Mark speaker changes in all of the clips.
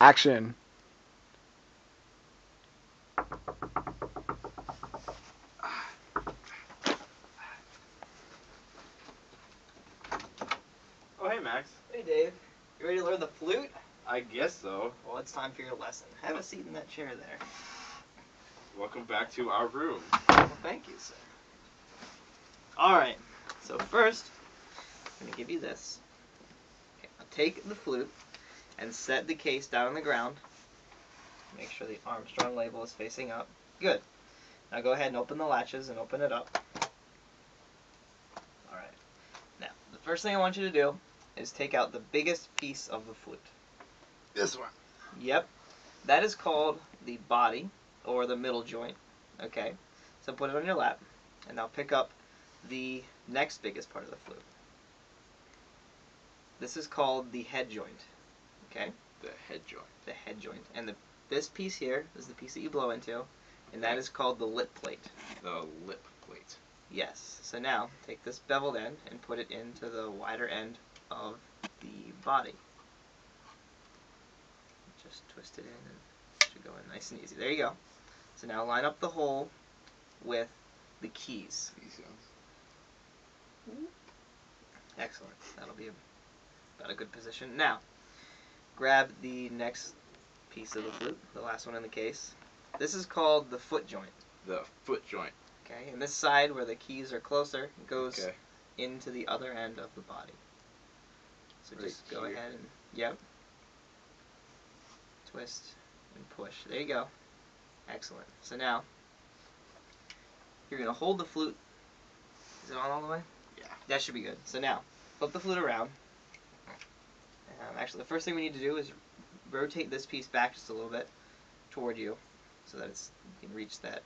Speaker 1: Action.
Speaker 2: Oh, hey, Max.
Speaker 3: Hey, Dave. You ready to learn the flute?
Speaker 2: I guess so.
Speaker 3: Well, it's time for your lesson. Have a seat in that chair there.
Speaker 2: Welcome back to our room.
Speaker 3: Well, thank you, sir. Alright, so first, I'm going to give you this. Okay, now take the flute and set the case down on the ground. Make sure the Armstrong label is facing up. Good. Now go ahead and open the latches and open it up. Alright. Now, the first thing I want you to do is take out the biggest piece of the flute.
Speaker 2: This one.
Speaker 3: Yep. That is called the body, or the middle joint. Okay? So put it on your lap, and now pick up the next biggest part of the flute. This is called the head joint. Okay?
Speaker 2: The head joint.
Speaker 3: The head joint. And this piece here is the piece that you blow into, and that is called the lip plate.
Speaker 2: The lip plate.
Speaker 3: Yes. So now, take this beveled end and put it into the wider end of the body. Just twist it in and it should go in nice and easy. There you go. So now line up the hole with the keys. Excellent. That'll be about a good position. Now, grab the next piece of the flute, the last one in the case. This is called the foot joint.
Speaker 2: The foot joint.
Speaker 3: Okay, and this side where the keys are closer, it goes
Speaker 2: Okay.
Speaker 3: into the other end of the body. So just
Speaker 2: Right
Speaker 3: go
Speaker 2: here.
Speaker 3: ahead and, yep, twist and push. There you go. Excellent. So now, you're going to hold the flute. Is it on all the way?
Speaker 2: Yeah.
Speaker 3: That should be good. So now, flip the flute around. Actually, the first thing we need to do is rotate this piece back just a little bit toward you so that you can reach that.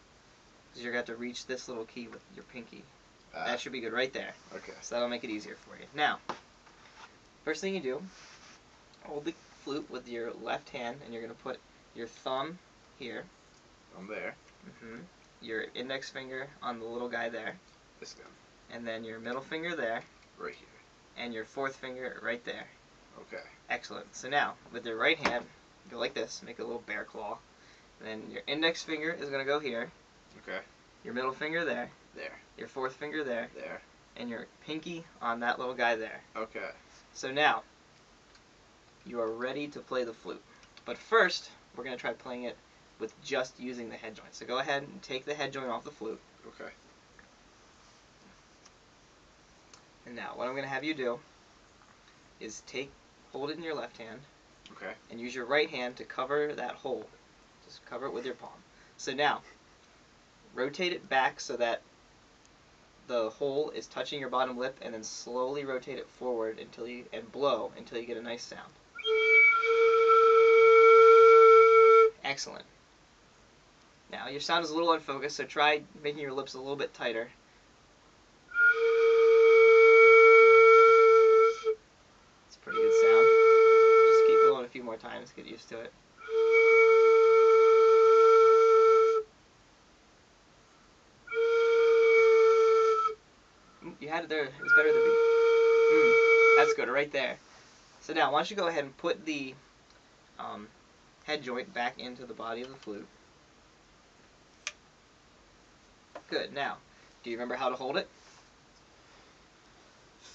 Speaker 3: Because you're going to have to reach this little key with your pinky. That should be good right there.
Speaker 2: Okay.
Speaker 3: So that'll make it easier for you. Now, first thing you do, hold the flute with your left hand, and you're going to put your thumb here.
Speaker 2: I'm there.
Speaker 3: Your index finger on the little guy there.
Speaker 2: This guy.
Speaker 3: And then your middle finger there.
Speaker 2: Right here.
Speaker 3: And your fourth finger right there.
Speaker 2: Okay.
Speaker 3: Excellent. So now, with your right hand, go like this, make a little bear claw. And then your index finger is going to go here.
Speaker 2: Okay.
Speaker 3: Your middle finger there.
Speaker 2: There.
Speaker 3: Your fourth finger there.
Speaker 2: There.
Speaker 3: And your pinky on that little guy there.
Speaker 2: Okay.
Speaker 3: So now, you are ready to play the flute. But first, we're going to try playing it with just using the head joint. So go ahead and take the head joint off the flute.
Speaker 2: Okay.
Speaker 3: And now, what I'm going to have you do is hold it in your left hand.
Speaker 2: Okay.
Speaker 3: And use your right hand to cover that hole. Just cover it with your palm. So now, rotate it back so that the hole is touching your bottom lip, and then slowly rotate it forward and blow until you get a nice sound. Excellent. Now, your sound is a little unfocused, so try making your lips a little bit tighter. It's a pretty good sound. Just keep blowing a few more times, get used to it. You had it there. It was better than me. That's good, right there. So now, why don't you go ahead and put the head joint back into the body of the flute. Good. Now, do you remember how to hold it?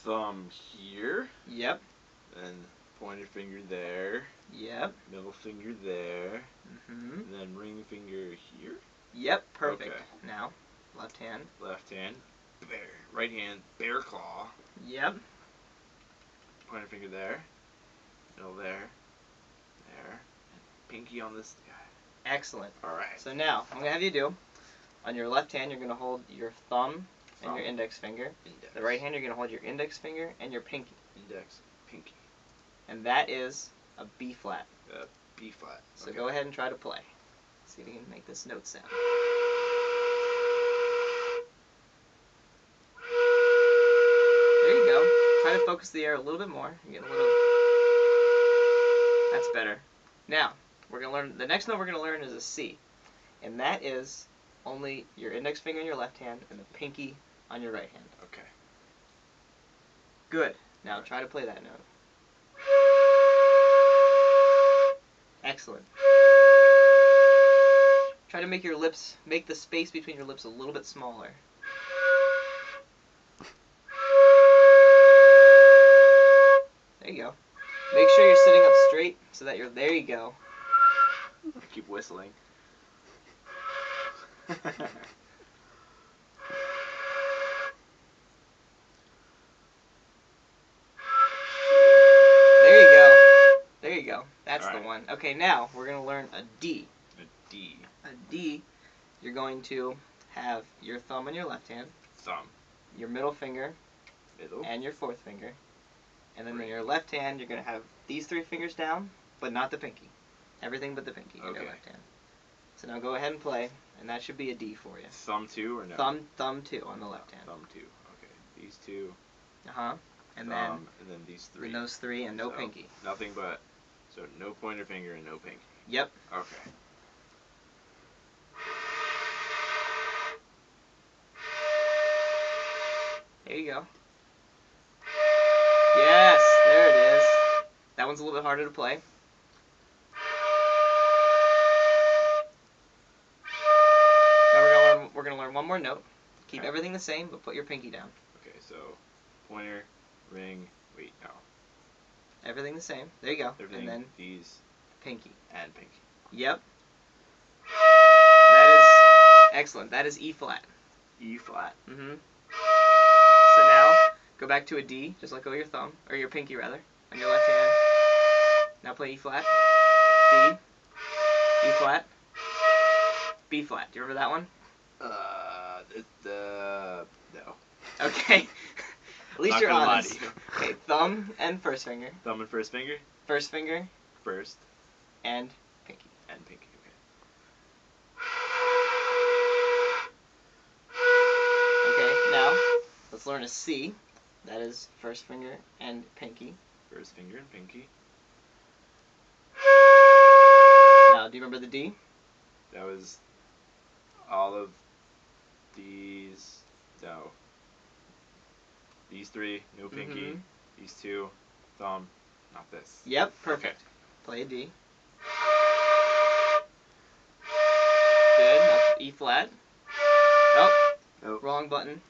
Speaker 2: Thumb here.
Speaker 3: Yep.
Speaker 2: And pointer finger there.
Speaker 3: Yep.
Speaker 2: Middle finger there. And then ring finger here.
Speaker 3: Yep. Perfect.
Speaker 2: Okay.
Speaker 3: Now, left hand.
Speaker 2: Left hand. Bear. Right hand. Bear claw.
Speaker 3: Yep.
Speaker 2: Pointer finger there. Middle there. There. And pinky on this guy.
Speaker 3: Excellent.
Speaker 2: Alright.
Speaker 3: So now, I'm going to have you do, on your left hand, you're going to hold your thumb and your index finger.
Speaker 2: Index.
Speaker 3: The right hand, you're going to hold your index finger and your pinky.
Speaker 2: Index. Pinky.
Speaker 3: And that is a B flat.
Speaker 2: B flat.
Speaker 3: So go ahead and try to play. See if you can make this note sound. There you go. Try to focus the air a little bit more. You get a little. That's better. Now, we're gonna learn. The next note we're gonna learn is a C, and that is only your index finger in your left hand and the pinky on your right hand.
Speaker 2: Okay.
Speaker 3: Good. Now try to play that note. Excellent. Try to make the space between your lips a little bit smaller. There you go. Make sure you're sitting up straight so that there you go.
Speaker 2: Keep whistling.
Speaker 3: There you go. There you go. That's
Speaker 2: All right.
Speaker 3: the one. Okay, now we're going to learn a D.
Speaker 2: A D.
Speaker 3: A D, you're going to have your thumb in your left hand,
Speaker 2: Thumb.
Speaker 3: your middle finger,
Speaker 2: Middle.
Speaker 3: and your fourth finger. And then in
Speaker 2: Right.
Speaker 3: your left hand, you're going to have these 3 fingers down, but not the pinky. Everything but the pinky in your
Speaker 2: Okay.
Speaker 3: left hand. So now go ahead and play, and that should be a D for you.
Speaker 2: Thumb 2 or no?
Speaker 3: Thumb 2 on the left hand.
Speaker 2: Thumb 2. Okay. These 2.
Speaker 3: Uh-huh. And
Speaker 2: Thumb, and then these 3.
Speaker 3: then those 3 and no
Speaker 2: So,
Speaker 3: pinky.
Speaker 2: Nothing but, so no pointer finger and no pinky.
Speaker 3: Yep.
Speaker 2: Okay.
Speaker 3: There you go. Yes, there it is. That one's a little bit harder to play. Now we're gonna learn one more note. Keep
Speaker 2: Okay.
Speaker 3: everything the same, but put your pinky down.
Speaker 2: Okay, so pointer, ring, wait, no.
Speaker 3: Everything the same. There you go.
Speaker 2: Everything,
Speaker 3: And then
Speaker 2: these,
Speaker 3: pinky.
Speaker 2: and pinky.
Speaker 3: Yep. That is excellent. That is E flat.
Speaker 2: E flat.
Speaker 3: Mm-hmm. So now go back to a D. Just let go of your thumb, or your pinky rather, on your left hand. Now play E flat, D, E flat, B flat. Do you remember that one?
Speaker 2: No.
Speaker 3: Okay. At least
Speaker 2: Not
Speaker 3: you're
Speaker 2: gonna lie
Speaker 3: honest.
Speaker 2: to you.
Speaker 3: Okay, thumb and first finger.
Speaker 2: Thumb and first finger?
Speaker 3: First finger
Speaker 2: First
Speaker 3: and pinky.
Speaker 2: and pinky,
Speaker 3: Okay, now let's learn a C. That is first finger and pinky.
Speaker 2: First finger and pinky.
Speaker 3: Now, do you remember the D?
Speaker 2: That was all of these, no. These 3, no pinky.
Speaker 3: Mhm.
Speaker 2: These 2, thumb, not this.
Speaker 3: Yep, perfect. Play a D. Good. Now E flat. Oh,
Speaker 2: Nope.
Speaker 3: wrong button.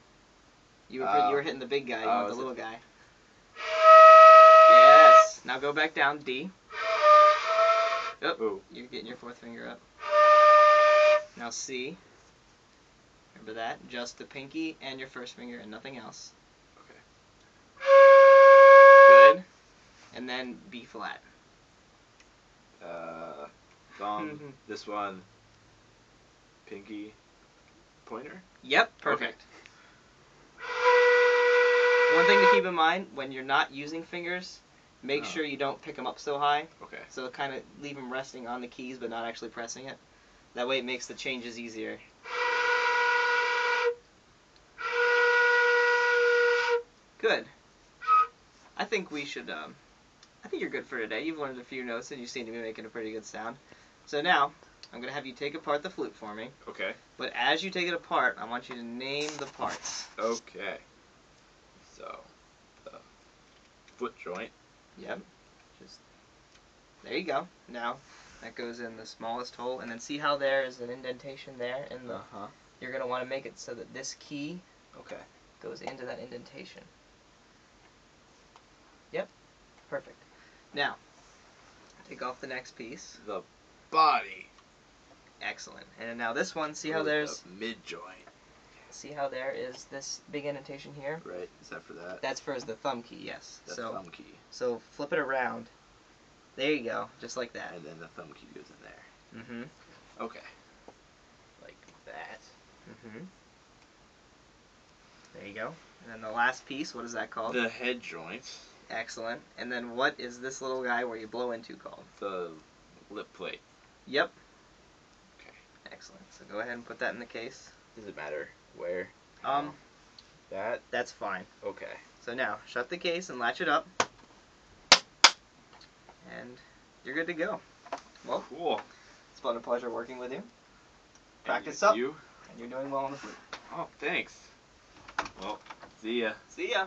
Speaker 3: You were hitting the big guy. You want the little guy. Yes. Now go back down. D.
Speaker 2: Oh.
Speaker 3: You're getting your fourth finger up. Now C. Remember that? Just the pinky and your first finger and nothing else.
Speaker 2: Okay.
Speaker 3: Good. And then B flat.
Speaker 2: Thumb, this one, pinky, pointer?
Speaker 3: Yep, perfect. One thing to keep in mind, when you're not using fingers, make sure you don't pick them up so high.
Speaker 2: Okay.
Speaker 3: So kind of leave them resting on the keys but not actually pressing it. That way it makes the changes easier. Good. I think we should, I think you're good for today. You've learned a few notes and you seem to be making a pretty good sound. So now, I'm going to have you take apart the flute for me.
Speaker 2: Okay.
Speaker 3: But as you take it apart, I want you to name the parts.
Speaker 2: Okay. So, the foot joint.
Speaker 3: Yep. Just there you go. Now, that goes in the smallest hole. And then see how there is an indentation there in the...
Speaker 2: Uh-huh.
Speaker 3: You're going to want to make it so that this key
Speaker 2: Okay.
Speaker 3: goes into that indentation. Yep. Perfect. Now, take off the next piece.
Speaker 2: The body.
Speaker 3: Excellent. And now this one, see how
Speaker 2: Or
Speaker 3: there's...
Speaker 2: the mid-joint.
Speaker 3: See how there is this big indentation here?
Speaker 2: Right. Is that for that?
Speaker 3: That's for the thumb key, yes.
Speaker 2: The
Speaker 3: So,
Speaker 2: thumb key.
Speaker 3: so flip it around. There you go. Just like that.
Speaker 2: And then the thumb key goes in there.
Speaker 3: Mm-hmm.
Speaker 2: Okay. Like that.
Speaker 3: Mm-hmm. There you go. And then the last piece, what is that called?
Speaker 2: The head joint.
Speaker 3: Excellent. And then what is this little guy where you blow into called?
Speaker 2: The lip plate.
Speaker 3: Yep.
Speaker 2: Okay.
Speaker 3: Excellent. So go ahead and put that in the case.
Speaker 2: Does it matter where? That?
Speaker 3: That's fine.
Speaker 2: Okay.
Speaker 3: So now, shut the case and latch it up. And you're good to go. Well,
Speaker 2: Cool.
Speaker 3: it's been a pleasure working with you. Practice
Speaker 2: And
Speaker 3: up.
Speaker 2: you?
Speaker 3: And you're doing well on the flute.
Speaker 2: Oh, thanks. Well, see ya.
Speaker 3: See ya.